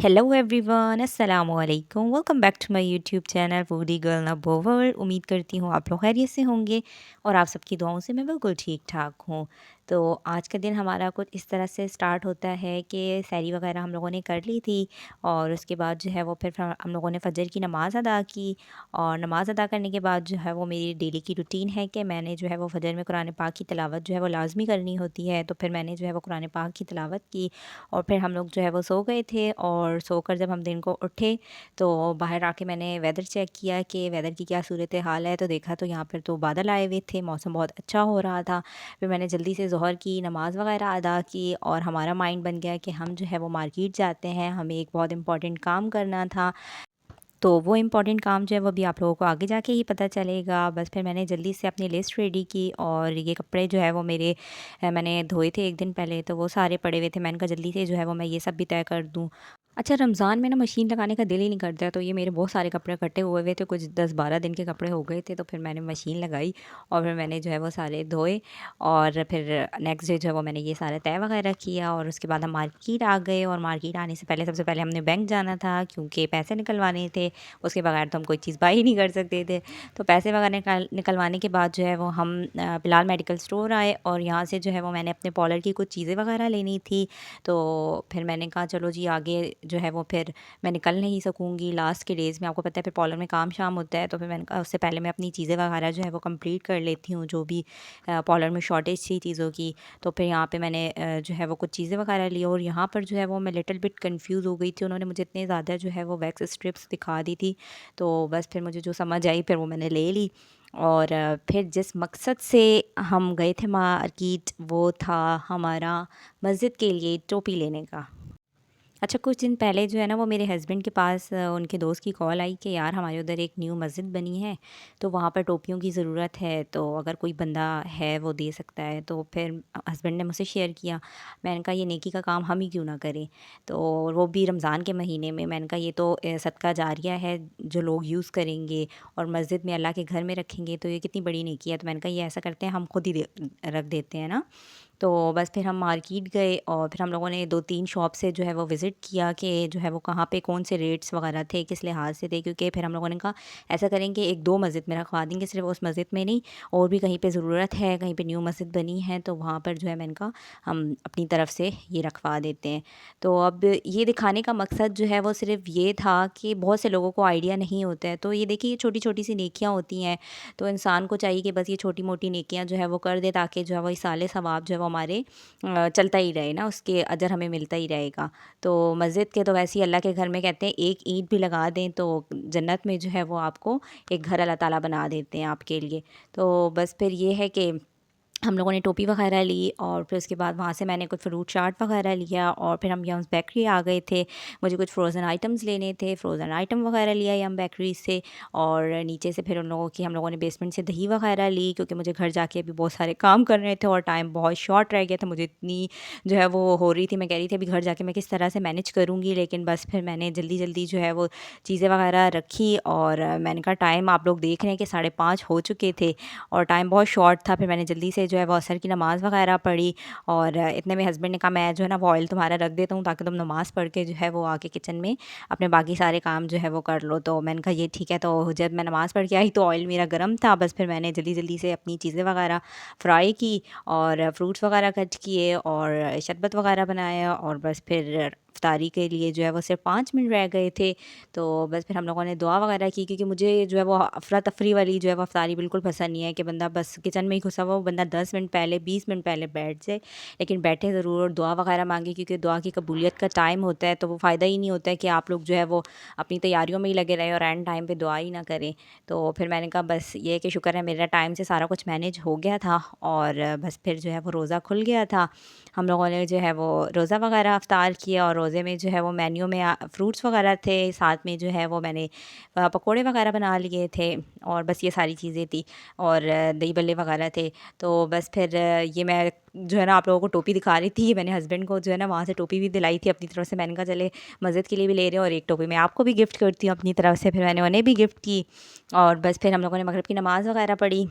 Hello everyone, अस्सलाम वालेकुम। Welcome back to my YouTube channel foodie girl Nabo world. उम्मीद करती हूँ आप लोग खैरियत से होंगे और आप सबकी दुआओं से मैं बिल्कुल ठीक ठाक हूँ। तो आज का दिन हमारा कुछ इस तरह से स्टार्ट होता है कि सैरी वगैरह हम लोगों ने कर ली थी और उसके बाद जो है वो फिर हम लोगों ने फ़जर की नमाज़ अदा की। और नमाज़ अदा करने के बाद जो है वो मेरी डेली की रूटीन है कि मैंने जो है वो फ़जर में कुरान पाक की तिलावत जो है वो लाजमी करनी होती है। तो फिर मैंने जो है वो कुरान पाक की तिलावत की और फिर हम लोग जो है वो सो गए थे। और सोकर जब हम दिन को उठे तो बाहर आके मैंने वेदर चेक किया कि वेदर की क्या सूरत हाल है। तो देखा तो यहाँ पर तो बादल आए हुए थे, मौसम बहुत अच्छा हो रहा था। फिर मैंने जल्दी से ज़ोहर की नमाज़ वगैरह अदा की और हमारा माइंड बन गया कि हम जो है वो मार्केट जाते हैं, हमें एक बहुत इंपॉर्टेंट काम करना था। तो वो इम्पॉर्टेंट काम जो है वो अभी आप लोगों को आगे जाके ही पता चलेगा। बस फिर मैंने जल्दी से अपनी लिस्ट रेडी की और ये कपड़े जो है वो मेरे मैंने धोए थे एक दिन पहले, तो वो सारे पड़े हुए थे। मैंने कहा जल्दी से जो है वो मैं ये सब भी तय कर दूँ। अच्छा, रमज़ान में ना मशीन लगाने का दिल ही नहीं करता है, तो ये मेरे बहुत सारे कपड़े इकट्ठे हुए हुए थे, कुछ 10-12 दिन के कपड़े हो गए थे। तो फिर मैंने मशीन लगाई और फिर मैंने जो है वो सारे धोए और फिर नेक्स्ट डे जो है वो मैंने ये सारा तय वगैरह किया। और उसके बाद हम मार्केट आ गए और मार्केट आने से पहले सबसे पहले हमने बैंक जाना था क्योंकि पैसे निकलवाने थे। उसके बगैर तो हम कोई चीज़ बाय ही नहीं कर सकते थे। तो पैसे वगैरह निकलवाने के बाद जो है वो हम बिलाल मेडिकल स्टोर आए और यहाँ से जो है वो मैंने अपने पॉलर की कुछ चीज़ें वगैरह लेनी थी। तो फिर मैंने कहा चलो जी आगे जो है वो फिर मैं निकल नहीं सकूँगी लास्ट के डेज़ में, आपको पता है फिर पॉलर में काम शाम होता है। तो फिर मैंने कहा उससे पहले मैं अपनी चीज़ें वगैरह जो है वो कंप्लीट कर लेती हूँ, जो भी पॉलर में शॉर्टेज थी चीज़ों की। तो फिर यहाँ पे मैंने जो है वो कुछ चीज़ें वगैरह ली और यहाँ पर जो है वो मैं लिटिल बिट कंफ्यूज हो गई थी। उन्होंने मुझे इतने ज़्यादा जो है वो वैक्स स्ट्रिप्स दिखा दी थी। तो बस फिर मुझे जो समझ आई फिर वो मैंने ले ली। और फिर जिस मकसद से हम गए थे मार्केट वो था हमारा मस्जिद के लिए टोपी लेने का। अच्छा, कुछ दिन पहले जो है ना वो मेरे हस्बैंड के पास उनके दोस्त की कॉल आई कि यार हमारे उधर एक न्यू मस्जिद बनी है, तो वहाँ पर टोपियों की ज़रूरत है, तो अगर कोई बंदा है वो दे सकता है। तो फिर हस्बैंड ने मुझसे शेयर किया। मैंने कहा ये नेकी का काम हम ही क्यों ना करें, तो वो भी रमज़ान के महीने में। मैंने कहा ये तो सदका जारिया है जो लोग यूज़ करेंगे और मस्जिद में अल्लाह के घर में रखेंगे, तो ये कितनी बड़ी नेकी है। तो मैंने कहा ये ऐसा करते हैं हम खुद ही रख देते हैं ना। तो बस फिर हम मार्केट गए और फिर हम लोगों ने 2-3 शॉप से जो है वो विज़िट किया कि जो है वो कहाँ पे कौन से रेट्स वगैरह थे, किस लिहाज से थे। क्योंकि फिर हम लोगों ने कहा ऐसा करेंगे 1-2 मस्जिद में रखवा देंगे, सिर्फ उस मस्जिद में नहीं, और भी कहीं पे ज़रूरत है, कहीं पे न्यू मस्जिद बनी है तो वहाँ पर जो है मैंने कहा हम अपनी तरफ से ये रखवा देते हैं। तो अब ये दिखाने का मकसद जो है वो सिर्फ ये था कि बहुत से लोगों को आइडिया नहीं होता है। तो ये देखिए ये छोटी-छोटी सी नेकियाँ होती हैं, तो इंसान को चाहिए कि बस ये छोटी-मोटी नेकियाँ जो है वो कर दे, ताकि जो है वो इसाले सवाब जो है वो हमारे चलता ही रहे ना, उसके अजर हमें मिलता ही रहेगा। तो मस्जिद के तो वैसे ही अल्लाह के घर में कहते हैं एक ईंट भी लगा दें तो जन्नत में जो है वो आपको एक घर अल्लाह ताला बना देते हैं आपके लिए। तो बस फिर ये है कि हम लोगों ने टोपी वगैरह ली और फिर उसके बाद वहाँ से मैंने कुछ फ्रूट चाट वगैरह लिया और फिर हम यहाँ बेकरी आ गए थे। मुझे कुछ फ़्रोज़न आइटम्स लेने थे, फ़्रोज़न आइटम वगैरह लिया हम बेकरी से। और नीचे से फिर उन लोगों की हम लोगों ने बेसमेंट से दही वगैरह ली, क्योंकि मुझे घर जाके अभी बहुत सारे काम करने थे और टाइम बहुत शॉर्ट रह गया था। मुझे इतनी जो है वो हो रही थी, मैं कह रही थी अभी घर जाके मैं किस तरह से मैनेज करूँगी, लेकिन बस फिर मैंने जल्दी-जल्दी जो है वो चीज़ें वगैरह रखी। और मैंने कहा टाइम आप लोग देख रहे हैं कि 5:30 हो चुके थे और टाइम बहुत शॉर्ट था। फिर मैंने जल्दी से जो है वो असर की नमाज़ वगैरह पढ़ी और इतने में हस्बैंड ने कहा मैं जो है ना वो ऑयल तुम्हारा रख देता हूँ ताकि तुम नमाज़ पढ़ के जो है वो आके किचन में अपने बाकी सारे काम जो है वो कर लो। तो मैंने कहा ये ठीक है। तो जब मैं नमाज़ पढ़ के आई तो ऑयल मेरा गर्म था। बस फिर मैंने जल्दी-जल्दी से अपनी चीज़ें वगैरह फ्राई की और फ्रूट्स वगैरह कट किए और शरबत वगैरह बनाया और बस फिर इफ्तारी के लिए जो है वो सिर्फ 5 मिनट रह गए थे। तो बस फिर हम लोगों ने दुआ वगैरह की, क्योंकि मुझे जो है वो अफरा तफरी वाली जो है वो इफ्तारी बिल्कुल पसंद नहीं है कि बंदा बस किचन में ही घुसा हुआ हो, बंदा 10 मिनट पहले 20 मिनट पहले बैठ जाए, लेकिन बैठे ज़रूर और दुआ वगैरह मांगे, क्योंकि दुआ की कबूलियत का टाइम होता है। तो वो फ़ायदा ही नहीं होता है कि आप लोग जो है वो अपनी तैयारियों में ही लगे रहें और एंड टाइम पे दुआ ही ना करें। तो फिर मैंने कहा बस ये है कि शुक्र है मेरा टाइम से सारा कुछ मैनेज हो गया था और बस फिर जो है वो रोज़ा खुल गया था। हम लोगों ने जो है वो रोज़ा वगैरह इफ्तार किया और रोज़े में जो है वो मेन्यू में फ्रूट्स वगैरह थे, साथ में जो है वो मैंने पकोड़े वगैरह बना लिए थे और बस ये सारी चीज़ें थी और दही बल्ले वगैरह थे। तो बस फिर ये मैं जो है ना आप लोगों को टोपी दिखा रही थी, मैंने हस्बैंड को जो है ना वहाँ से टोपी भी दिलाई थी अपनी तरफ से। मैंने कहा चले मस्जिद के लिए भी ले रहे हो और एक टोपी मैं आपको भी गिफ्ट करती हूँ अपनी तरफ से। फिर मैंने उन्हें भी गिफ्ट की और बस फिर हम लोगों ने मगरिब की नमाज़ वगैरह पढ़ी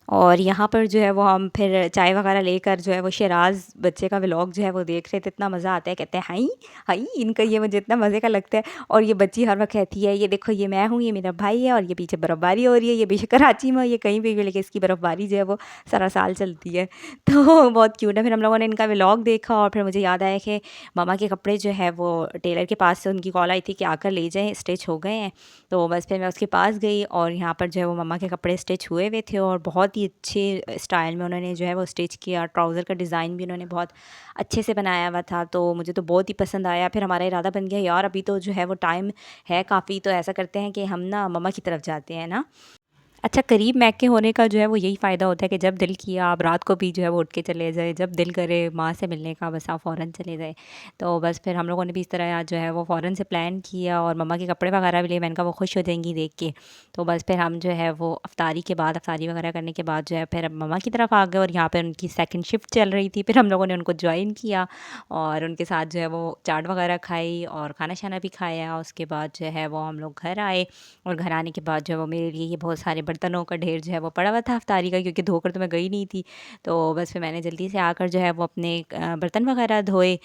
और यहाँ पर जो है वो हम फिर चाय वगैरह लेकर जो है वो शराज़ बच्चे का व्लॉग जो है वो देख रहे थे। इतना मज़ा आता है, कहते हैं हाई हाई, इनका ये मुझे इतना मज़े का लगता है। और ये बच्ची हर वक्त कहती है ये देखो ये मैं हूँ, ये मेरा भाई है, और ये पीछे बर्फ़बारी हो रही है, ये बेशक कराची में, ये कहीं पे भी, लेकिन इसकी बर्फ़बारी जो है वो सारा साल चलती है। तो बहुत क्यूट है। फिर हम लोगों ने इनका व्लॉग देखा और फिर मुझे याद आया कि मामा के कपड़े जो है वो टेलर के पास से उनकी कॉल आई थी कि आकर ले जाएँ, स्टिच हो गए हैं। तो बस फिर मैं उसके पास गई और यहाँ पर जो है वो मम्मा के कपड़े स्टिच हुए हुए थे और बहुत ही अच्छे स्टाइल में उन्होंने जो है वो स्टिच किया। ट्राउज़र का डिज़ाइन भी उन्होंने बहुत अच्छे से बनाया हुआ था, तो मुझे तो बहुत ही पसंद आया। फिर हमारा इरादा बन गया यार अभी तो जो है वो टाइम है काफ़ी, तो ऐसा करते हैं कि हम ना मम्मा की तरफ जाते हैं ना। अच्छा, करीब मैके होने का जो है वो यही फ़ायदा होता है कि जब दिल किया आप रात को भी जो है वो उठ के चले जाए, जब दिल करे माँ से मिलने का बस आप फ़ौरन चले जाए। तो बस फिर हम लोगों ने भी इस तरह आज जो है वो फ़ौरन से प्लान किया और मम्मा के कपड़े वगैरह भी लिए। मैंने कहा वो खुश हो जाएंगी देख के। तो बस फिर हम जो है वो अफ्तारी के बाद, अफ्तारी वगैरह करने के बाद जो है फिर मम्मा की तरफ आ गए और यहाँ पर उनकी सेकंड शिफ्ट चल रही थी। फिर हम लोगों ने उनको जॉइन किया और उनके साथ जो है वो चाट वगैरह खाई और खाना शाना भी खाया। उसके बाद जो है वो हम लोग घर आए और घर आने के बाद जो है वो मेरे लिए ये बहुत सारे बर्तनों का ढेर जो है वो पड़ा हुआ था अफ्तारी का, क्योंकि धोकर तो मैं गई नहीं थी। तो बस फिर मैंने जल्दी से आकर जो है वो अपने बर्तन वगैरह धोए।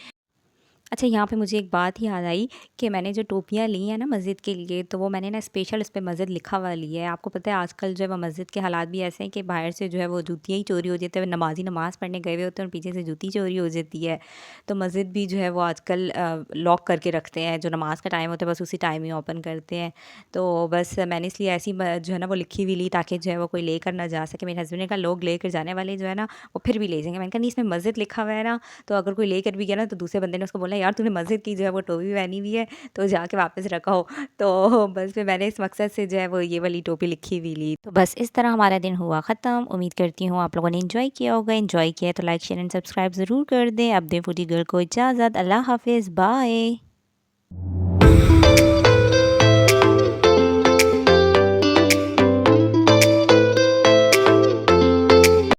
अच्छा, यहाँ पे मुझे एक बात याद आई कि मैंने जो टोपियाँ ली हैं ना मस्जिद के लिए, तो वो मैंने ना स्पेशल उस पे मस्जिद लिखा हुआ ली है। आपको पता है आजकल जो है वो मस्जिद के हालात भी ऐसे हैं कि बाहर से जो है वो जूतियाँ ही चोरी हो जाती है। नमाज़ी नमाज़ पढ़ने गए हुए होते हैं और पीछे से जूती चोरी हो जाती है। तो मस्जिद भी जो है वो आजकल लॉक करके रखते हैं, जो नमाज़ का टाइम होता है बस उसी टाइम ही ओपन करते हैं। तो बस मैंने इसलिए ऐसी जो है ना वो लिखी हुई ली ताकि जो है वो कोई लेकर ना जा सके। मेरे हस्बैंड ने कहा लोग लेकर जाने वाले जो है ना वो फिर भी ले जाएँगे। मैंने कहा नहीं, इसमें मस्जिद लिखा हुआ है ना, तो अगर कोई लेकर भी गया ना तो दूसरे बंदे ने उसको बोला यार तूने मस्जिद की जो है वो टोपी पहनी हुई है, तो जाके वापस रखो। तो बस फिर मैंने इस मकसद से जो है वो ये वाली टोपी लिखी हुई ली। तो बस इस तरह हमारा दिन हुआ ख़त्म। उम्मीद करती हूँ आप लोगों ने इन्जॉय किया होगा। इन्जॉय किया तो लाइक शेयर एंड सब्सक्राइब ज़रूर कर दें। अब दें फूडी गर्ल को इजाज़त। अल्लाह हाफिज़, बाय।